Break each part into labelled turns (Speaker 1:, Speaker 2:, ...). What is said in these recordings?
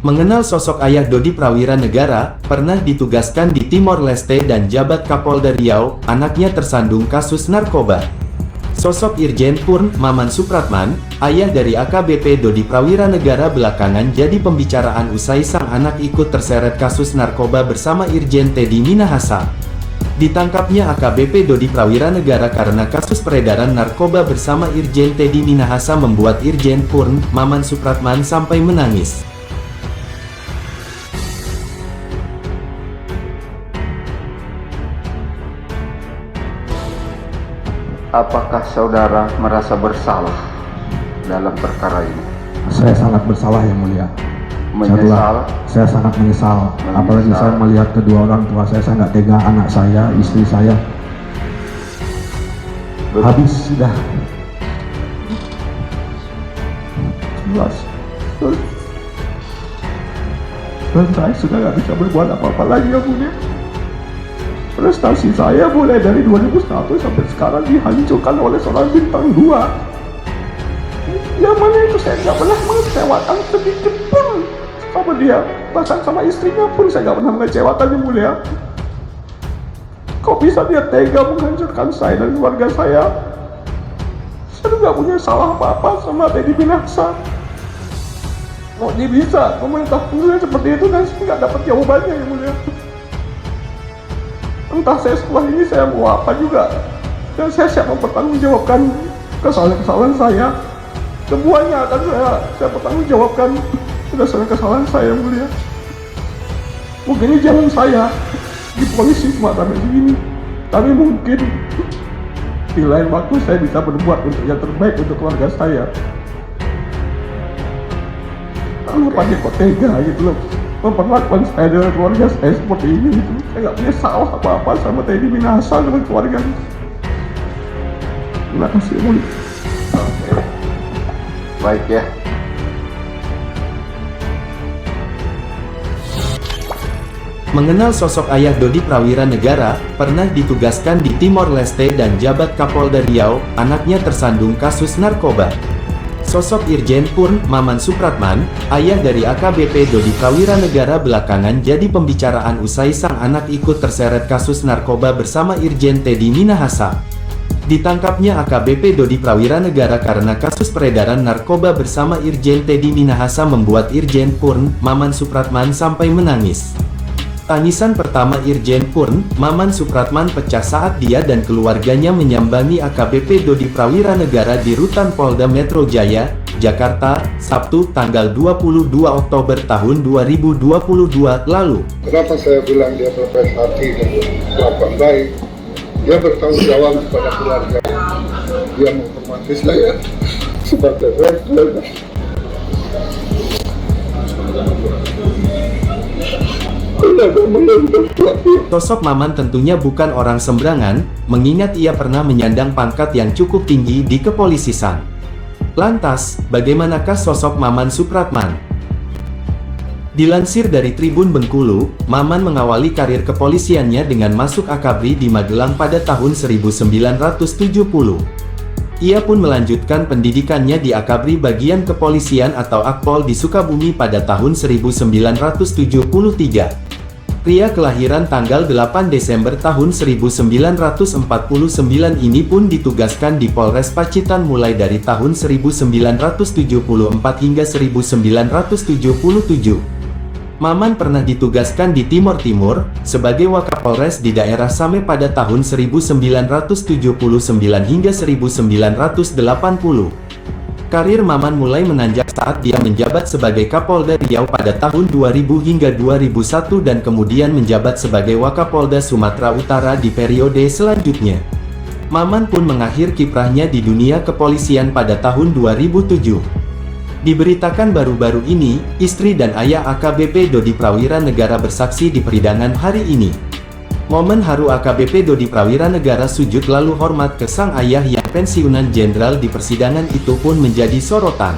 Speaker 1: Mengenal sosok ayah Dodi Prawira Negara, pernah ditugaskan di Timor Leste dan jabat Kapolda Riau, anaknya tersandung kasus narkoba. Sosok Irjen Purn Maman Supratman, ayah dari AKBP Dodi Prawira Negara belakangan jadi pembicaraan usai sang anak ikut terseret kasus narkoba bersama Irjen Teddy Minahasa. Ditangkapnya AKBP Dodi Prawira Negara karena kasus peredaran narkoba bersama Irjen Teddy Minahasa membuat Irjen Purn Maman Supratman sampai menangis.
Speaker 2: Apakah saudara merasa bersalah dalam perkara ini?
Speaker 3: Saya sangat bersalah, Yang Mulia.
Speaker 2: Menyesal?
Speaker 3: Saya sangat menyesal. Apalagi saya melihat kedua orang tua saya nggak tega, anak saya, istri saya habis sudah. Jelas. Dan saya sudah nggak bisa berbuat apa-apa lagi, Yang Mulia. Prestasi saya mulai dari 2001 sampai sekarang dihancurkan oleh seorang bintang 2. Yang mana itu saya nggak pernah mengecewakan sedikit pun sama dia. Bahkan sama istrinya pun saya nggak pernah mengecewakan, Yang Mulia. Kok bisa dia tega menghancurkan saya dan keluarga saya? Saya nggak punya salah apa-apa sama Teddy Minahasa. Kok dia bisa memerintah seperti itu dan saya nggak dapat jawabannya, Yang Mulia. Entah saya setelah ini saya mau apa juga, dan saya siap mempertanggungjawabkan kesalahan-kesalahan saya. Semuanya akan saya pertanggungjawabkan berdasarkan kesalahan saya, Yang Mulia. Mungkin ini jalan saya di polisi cuma sampai segini, tapi mungkin di lain waktu saya bisa berbuat untuk yang terbaik untuk keluarga saya. Kenapa dia kok tega gitu loh memperlakukan saya dan keluarga saya seperti ini gitu. Saya nggak punya salah apa-apa sama Teddy Minahasa dengan keluarga. Terima kasih, Yang Mulia.
Speaker 2: Oke. Baik ya.
Speaker 1: Mengenal sosok ayah Dodi Prawira Negara, pernah ditugaskan di Timor Leste dan jabat Kapolda Riau, anaknya tersandung kasus narkoba. Sosok Irjen Purn Maman Supratman, ayah dari AKBP Dodi Prawira Negara belakangan jadi pembicaraan usai sang anak ikut terseret kasus narkoba bersama Irjen Teddy Minahasa. Ditangkapnya AKBP Dodi Prawira Negara karena kasus peredaran narkoba bersama Irjen Teddy Minahasa membuat Irjen Purn Maman Supratman sampai menangis. Tangisan pertama Irjen Purn Maman Supratman pecah saat dia dan keluarganya menyambangi AKBP Dodi Prawira Negara di Rutan Polda Metro Jaya, Jakarta, Sabtu tanggal 22 Oktober tahun 2022 lalu.
Speaker 4: Kenapa saya bilang dia berprestasi dan kelakuan baik? Dia bertanggung jawab kepada keluarga. Dia menghormati saya sebagai keluarga.
Speaker 1: Sosok Maman tentunya bukan orang sembarangan, mengingat ia pernah menyandang pangkat yang cukup tinggi di kepolisian. Lantas, bagaimanakah sosok Maman Supratman? Dilansir dari Tribun Bengkulu, Maman mengawali karir kepolisiannya dengan masuk Akabri di Magelang pada tahun 1970. Ia pun melanjutkan pendidikannya di Akabri Bagian Kepolisian atau Akpol di Sukabumi pada tahun 1973. Pria kelahiran tanggal 8 Desember tahun 1949 ini pun ditugaskan di Polres Pacitan mulai dari tahun 1974 hingga 1977. Maman pernah ditugaskan di Timor Timur, sebagai Wakapolres di daerah Same pada tahun 1979 hingga 1980. Karir Maman mulai menanjak saat dia menjabat sebagai Kapolda Riau pada tahun 2000 hingga 2001 dan kemudian menjabat sebagai Wakapolda Sumatera Utara di periode selanjutnya. Maman pun mengakhir kiprahnya di dunia kepolisian pada tahun 2007. Diberitakan baru-baru ini, istri dan ayah AKBP Dodi Prawira Negara bersaksi di persidangan hari ini. Momen haru AKBP Dodi Prawira Negara sujud lalu hormat ke sang ayah yang pensiunan jenderal di persidangan itu pun menjadi sorotan.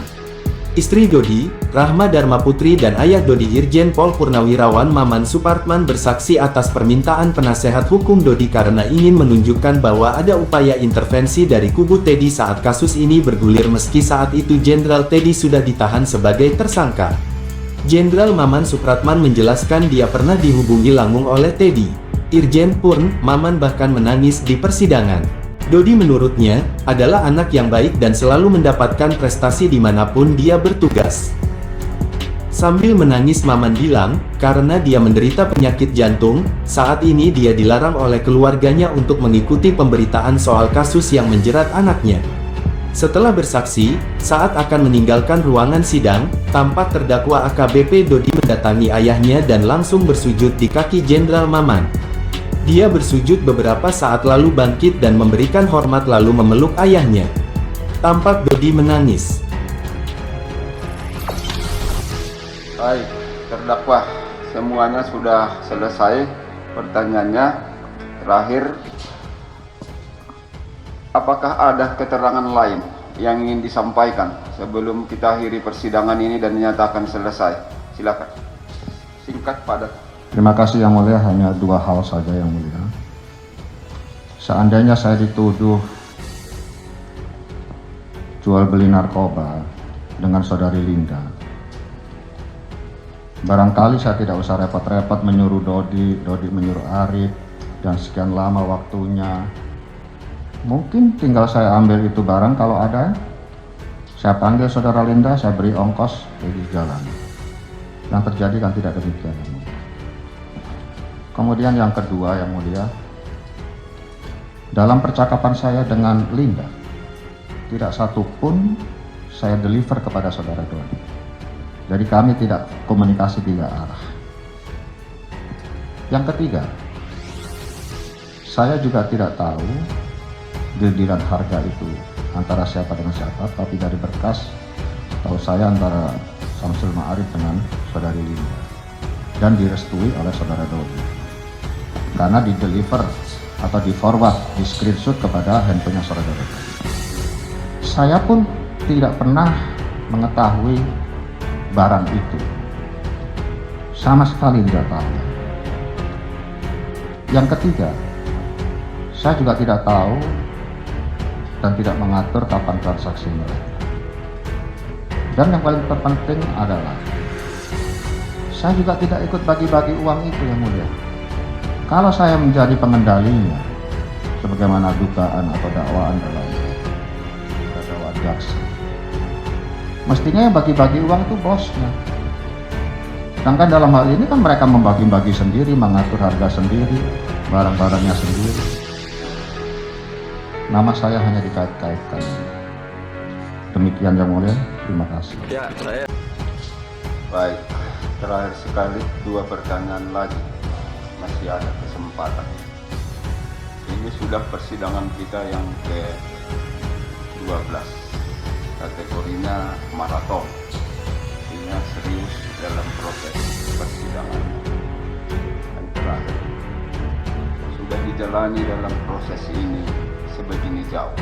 Speaker 1: Istri Dodi, Rahma Dharma Putri dan ayah Dodi Irjen Pol Purnawirawan Maman Supratman bersaksi atas permintaan penasehat hukum Dodi karena ingin menunjukkan bahwa ada upaya intervensi dari kubu Teddy saat kasus ini bergulir meski saat itu Jenderal Teddy sudah ditahan sebagai tersangka. Jenderal Maman Supratman menjelaskan dia pernah dihubungi langsung oleh Teddy. Irjen Purn Maman bahkan menangis di persidangan. Dodi menurutnya adalah anak yang baik dan selalu mendapatkan prestasi dimanapun dia bertugas. Sambil menangis Maman bilang, karena dia menderita penyakit jantung, saat ini dia dilarang oleh keluarganya untuk mengikuti pemberitaan soal kasus yang menjerat anaknya. Setelah bersaksi, saat akan meninggalkan ruangan sidang, tampak terdakwa AKBP Dodi mendatangi ayahnya dan langsung bersujud di kaki Jenderal Maman. Dia bersujud beberapa saat lalu bangkit dan memberikan hormat lalu memeluk ayahnya. Tampak Dodi menangis.
Speaker 2: Baik, terdakwa, semuanya sudah selesai. Pertanyaannya terakhir, apakah ada keterangan lain yang ingin disampaikan sebelum kita akhiri persidangan ini dan dinyatakan selesai? Silakan. Singkat, padat.
Speaker 5: Terima kasih Yang Mulia, hanya 2 hal saja Yang Mulia. Seandainya saya dituduh jual beli narkoba dengan saudari Linda, barangkali saya tidak usah repot-repot menyuruh Dodi menyuruh Arif, dan sekian lama waktunya. Mungkin tinggal saya ambil itu barang, kalau ada, saya panggil saudara Linda, saya beri ongkos, pergi jalan. Yang terjadi kan tidak demikian, Yang Mulia. Kemudian yang kedua, Yang Mulia, dalam percakapan saya dengan Linda, tidak satu pun saya deliver kepada saudara Dodi. Jadi kami tidak komunikasi 3 arah. Yang ketiga, saya juga tidak tahu deal-dealan harga itu antara siapa dengan siapa, tapi dari berkas tahu saya antara Samsul Ma'arif dengan saudari Linda, dan direstui oleh saudara Dodi karena di deliver atau di forward, di screenshot kepada handphonenya saudara Dodi. Saya pun tidak pernah mengetahui barang itu, sama sekali tidak tahu. Yang ketiga, saya juga tidak tahu dan tidak mengatur kapan transaksi mereka. Dan yang paling terpenting adalah saya juga tidak ikut bagi-bagi uang itu, Yang Mulia. Kalau saya menjadi pengendalinya, sebagaimana dugaan atau dakwaan dalam dakwaan jaksa, mestinya yang bagi-bagi uang itu bosnya. Sedangkan dalam hal ini kan mereka membagi-bagi sendiri, mengatur harga sendiri, barang-barangnya sendiri. Nama saya hanya dikait-kaitkan. Demikian Yang Mulia, terima kasih.
Speaker 2: Baik, terakhir sekali 2 pertanyaan lagi. Masih ada kesempatan. Ini sudah persidangan kita yang ke-12. Kategorinya maraton. Artinya serius dalam proses persidangan. Yang terakhir, sudah dijalani dalam proses ini sebegini jauh.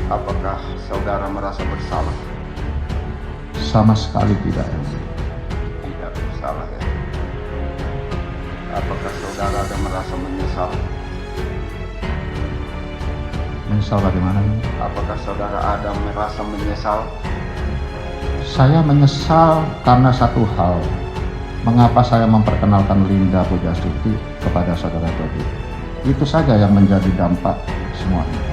Speaker 2: Apakah saudara merasa bersalah?
Speaker 5: Sama sekali tidak, Yang Mulia.
Speaker 2: Tidak bersalah, ya. Apakah saudara ada merasa menyesal?
Speaker 5: Menyesal bagaimana?
Speaker 2: Apakah saudara ada merasa menyesal?
Speaker 5: Saya menyesal karena satu hal. Mengapa saya memperkenalkan Linda Pujastuti kepada saudara Dodi? Itu saja yang menjadi dampak semuanya.